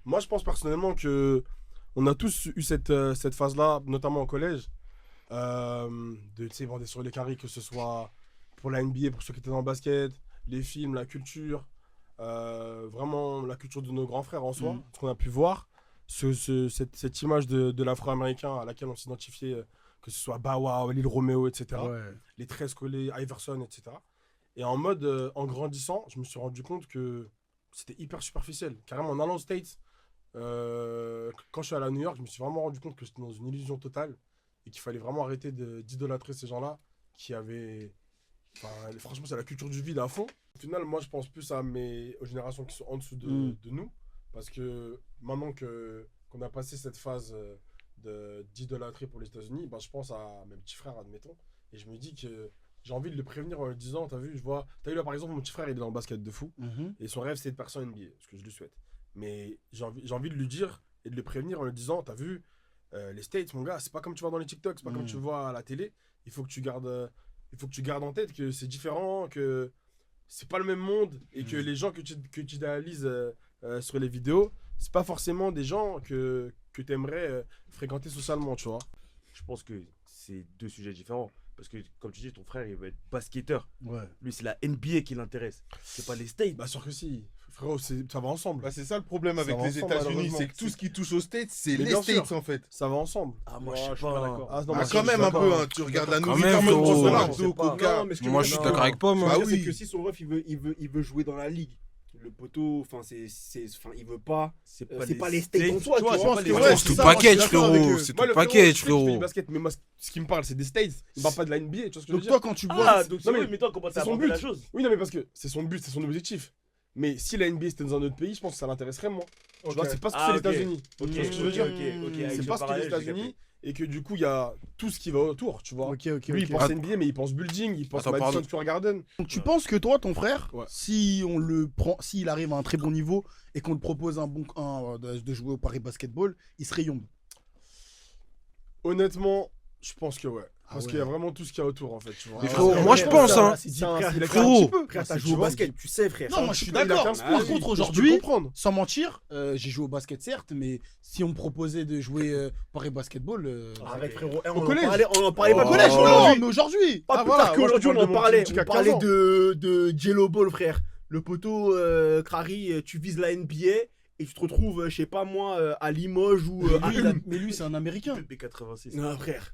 Moi, je pense personnellement que on a tous eu cette phase-là, notamment au collège, de bander sur les carrés, que ce soit pour la NBA, pour ceux qui étaient dans le basket, les films, la culture, vraiment la culture de nos grands frères en soi, ce qu'on a pu voir, cette image de l'afro-américain à laquelle on s'identifiait, que ce soit Bow Wow, Lil Romeo, etc., Ouais. les 13 collés, Iverson, etc. Et en mode, en grandissant, je me suis rendu compte que c'était hyper superficiel. Carrément, en allant aux States, quand je suis allé à New York, je me suis vraiment rendu compte que j'étais dans une illusion totale et qu'il fallait vraiment arrêter d'idolâtrer ces gens-là qui avaient. Enfin, franchement, c'est la culture du vide à fond. Au final, moi, je pense plus aux générations qui sont en dessous de nous. Parce que maintenant qu'on a passé cette phase d'idolâtrer pour les États-Unis, bah, je pense à mes petits frères, admettons. Et je me dis que j'ai envie de le prévenir en lui disant, t'as vu, t'as vu là par exemple, mon petit frère, il est dans le basket de fou. Et son rêve, c'est de percer en NBA, ce que je lui souhaite. Mais j'ai envie de lui dire et de le prévenir en lui disant, t'as vu, les States, mon gars, c'est pas comme tu vois dans les TikTok, c'est pas comme tu vois à la télé. Il faut que tu gardes en tête que c'est différent, que c'est pas le même monde et que les gens que tu idéalises sur les vidéos, c'est pas forcément des gens que tu aimerais fréquenter socialement, tu vois. Je pense que c'est deux sujets différents. Parce que, comme tu dis, ton frère, il veut être basketteur. Ouais. Lui, c'est la NBA qui l'intéresse. C'est pas les States. Bah, sûr que si. Frérot, ça va ensemble. Bah, c'est ça le problème avec va les ensemble, États-Unis, malheureusement. c'est que tout ce qui touche aux States, c'est Mais les bien States sûr. en fait. Ça va ensemble. Ah, moi, Ouais, je suis pas pas d'accord. Ah, non, Ah, moi, quand je suis même un d'accord. peu, hein. Tu regardes la Quand nourriture, même, comme frérot. McDo, C'est pas- Coca. Non, mais ce que Moi, je je suis veux d'accord dire, avec toi, moi. Bah c'est oui. que si son ref il veut jouer dans la ligue, le poteau, enfin il veut pas. C'est pas les States en soi, tu vois. je pense c'est que pas ouais, les- C'est tout ça, le moi, je suis package, d'accord avec frérot. eux. C'est tout Moi, le frérot, package, je sais que je fais du frérot. basket, mais moi, ce qui me parle, c'est des States. Il me parle pas de la NBA, tu vois ce que je veux Donc dire. toi, quand tu vois... Ah, donc c'est Non, oui, mais toi, comment c'est t'as son abordé but. la chose? Oui, non, mais parce que c'est son but, c'est son objectif. Mais si la NBA c'était dans un autre pays, je pense que ça l'intéresserait moins. Tu vois, c'est pas ce que Ah, c'est les ok. États-Unis. Ok, Tu vois ce que je veux dire. avec C'est ce pas ce que les parallèle, j'ai États-Unis et que du coup, il y a tout ce qui va autour, tu vois. Ok, ok, Lui, il ok. pense NBA, mais il pense building, il pense Attends, Madison pardon. Square Garden. Donc tu penses que toi, ton frère, Ouais. si on le prend, s'il arrive à un très bon niveau et qu'on te propose de jouer au Paris Basketball, il serait young. Honnêtement, je pense que ouais. Ah Parce ouais. qu'il y a vraiment tout ce qu'il y a autour en fait, tu vois. Mais frérot, moi, je pense, hein. Frérot. Frère, t'as Tu joué au vois, basket, tu sais, frère. Non, moi je suis Il a d'accord. 15 Par points, contre, je peux aujourd'hui, comprendre. sans mentir, j'ai joué au basket certes, mais si on me proposait de jouer Paris Basketball, Arrête, frérot. Au collège. On en parlait pas au au collège, collège, non, mais aujourd'hui. Pas Ah, plus voilà, tard moi, je qu'aujourd'hui, te on parle en de mon parlait. petit On CAC parlait 15 ans. de Jello Ball, frère. Le poteau, Crary, tu vises la NBA et tu te retrouves, je sais pas moi, à Limoges ou à Ulm. Mais lui, c'est un Américain. B86. Non, frère.